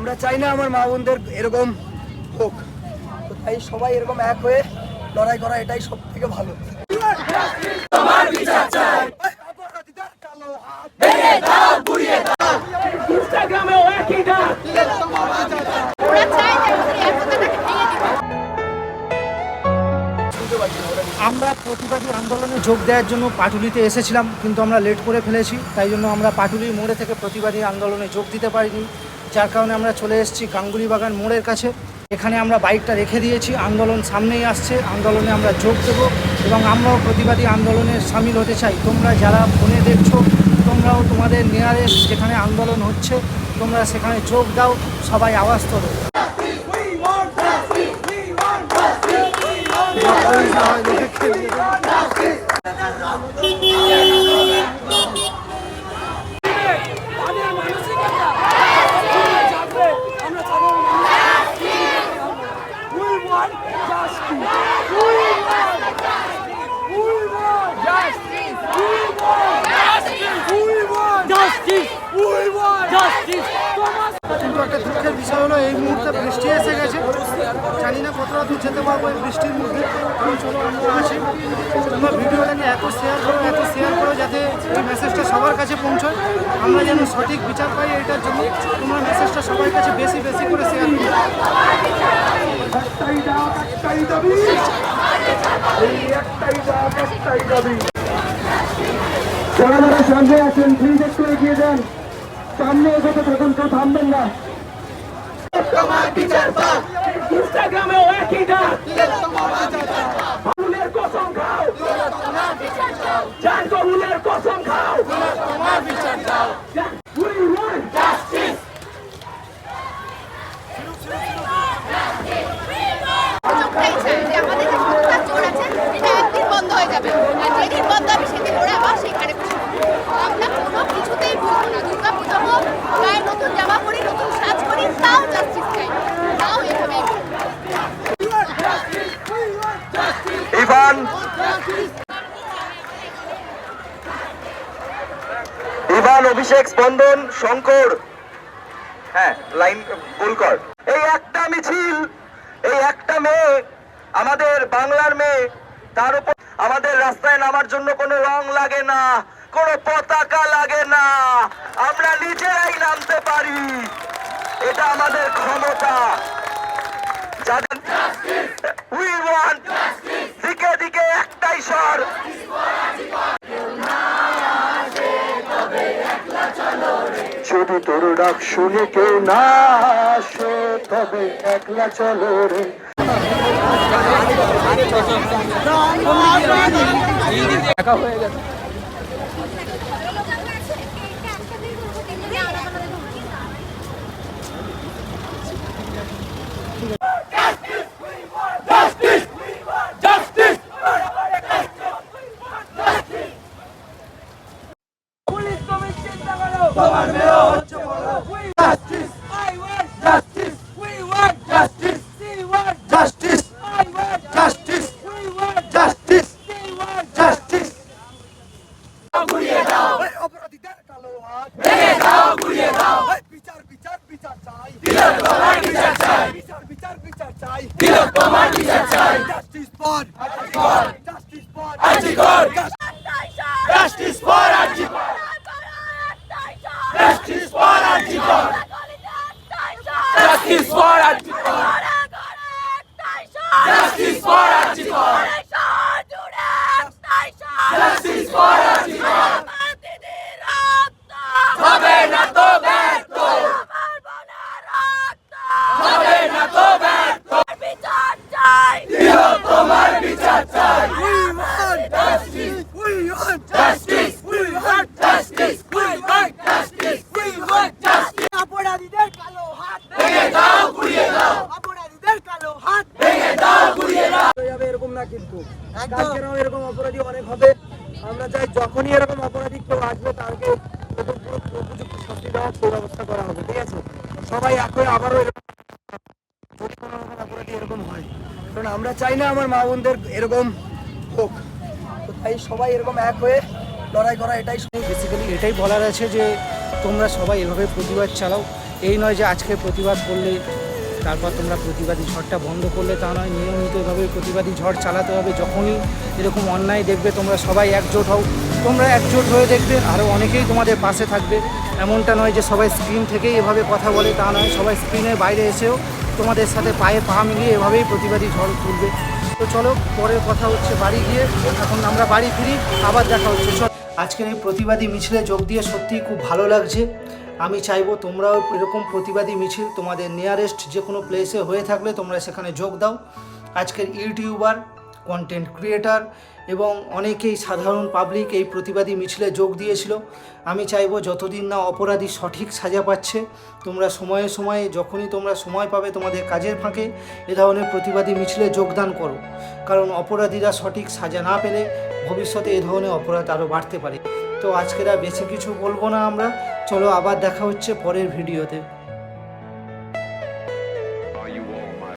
আমরা চাই না আমার মা বোনদের এরকম হোক, তো তাই সবাই এরকম এক হয়ে লড়াই করা এটাই সব থেকে ভালো। আমরা প্রতিবাদী আন্দোলনে যোগ দেওয়ার জন্য পাটুলিতে এসেছিলাম, কিন্তু আমরা লেট করে ফেলেছি, তাই জন্য আমরা পাটুলির মোড়ে থেকে প্রতিবাদী আন্দোলনে যোগ দিতে পারিনি, যার কারণে আমরা চলে এসেছি গাঙ্গুলি বাগান মোড়ের কাছে। এখানে আমরা বাইকটা রেখে দিয়েছি, আন্দোলন সামনেই আসছে, আন্দোলনে আমরা যোগ দেবো এবং আমরাও প্রতিবাদী আন্দোলনে সামিল হতে চাই। তোমরা যারা ফোনে দেখছো, তোমরাও তোমাদের নিয়ারেস্ট যেখানে আন্দোলন হচ্ছে তোমরা সেখানে যোগ দাও, সবাই আওয়াজ তোলো। কিন্তু একটা দুঃখের বিষয় হলো এই মুহূর্তে বৃষ্টি এসে গেছে, জানি না কতটা দূর যেতে পারবো এই বৃষ্টির মধ্যে। চলো আমরা আসি, তোমরা ভিডিওটাকে এত শেয়ার করো যাতে এই মেসেজটা সবার কাছে পৌঁছয়, আমরা যেন সঠিক বিচার পাই। এটার জন্য তোমরা মেসেজটা সবার কাছে বেশি বেশি করে শেয়ার করো। যারা যারা সামনে আছেন প্লিজ একটু এগিয়ে যান, সামনে এগোতে থাকুন, কেউ থামবেন না। ইনস্টাগ্রামেও একই ডাক, হুলের কসম খাও, জানতো হুলের কসম খাও, We want justice. ইভান, অভিষেক, স্পন্দন, শঙ্কর, হ্যাঁ লাইন ভুল কর। এই একটা মিছিল, এই একটা মেয়ে, আমাদের বাংলার মেয়ে, তার উপর আমাদের রাস্তায় নামার জন্য কোনো রং লাগে না, কোনো পতাকা লাগে না, আমরা নিজেরাই নামতে পারি, এটা আমাদের ক্ষমতা। We want দিকে দিকে একটাই স্বর, যদি তোর ডাক শুনে কেউ না আসে তবে একলা চলো রে। দেখা হয়ে গেছে। এরকম অপরাধী অনেক হবে, আমরা চাই যখনই এরকম অপরাধী কেউ আসবে তাকে উপযুক্ত শাস্তি দেওয়ার সুব্যবস্থা করা হবে, ঠিক আছে? সবাই এক হয়ে আবারও যদি কোনো অপরাধী এরকম হয়, কারণ আমরা চাই না আমার মা বোনদের এরকম হোক, তো তাই সবাই এরকম এক হয়ে লড়াই করা এটাই বেসিক্যালি এটাই বলার আছে যে তোমরা সবাই এভাবে প্রতিবাদ চালাও এই নয় যে আজকে প্রতিবাদ করলে তারপর তোমরা প্রতিবাদী ঝড়টা বন্ধ করলে তা নয়, নিয়মিত এভাবে প্রতিবাদী ঝড় চালাতে হবে। যখনই এরকম অন্যায় দেখবে তোমরা সবাই একজোট হও, তোমরা একজোট হয়ে দেখবে আরও অনেকেই তোমাদের পাশে থাকবে। এমনটা নয় যে সবাই স্ক্রিন থেকেই এভাবে কথা বলে, তা নয়, সবাই স্ক্রিনের বাইরে এসেও তোমাদের সাথে পায়ে পা মিলিয়ে এভাবেই প্রতিবাদী ঝড় তুলবে। তো চলো, পরের কথা হচ্ছে বাড়ি গিয়ে, এখন আমরা বাড়ি ফিরি, আবার দেখা হচ্ছে। চল, আজকের এই প্রতিবাদী মিছিলে যোগ দিয়ে সত্যিই খুব ভালো লাগছে। আমি চাইবো তোমরাও এরকম প্রতিবাদী মিছিল তোমাদের নিয়ারেস্ট যে কোনো প্লেসে হয়ে থাকলে তোমরা সেখানে যোগ দাও। আজকের ইউটিউবার, কন্টেন্ট ক্রিয়েটার এবং অনেকেই সাধারণ পাবলিক এই প্রতিবাদী মিছিলে যোগ দিয়েছিল। আমি চাইবো যতদিন না অপরাধী সঠিক সাজা পাচ্ছে, তোমরা সময়ে সময়ে যখনই তোমরা সময় পাবে তোমাদের কাজের ফাঁকে এ ধরনের প্রতিবাদী মিছিলে যোগদান করো, কারণ অপরাধীরা সঠিক সাজা না পেলে ভবিষ্যতে এ ধরনের অপরাধ আরও বাড়তে পারে। তো আজকের আর বেশি কিছু বলবো না আমরা, চলো আবার দেখা হচ্ছে পরের ভিডিওতে।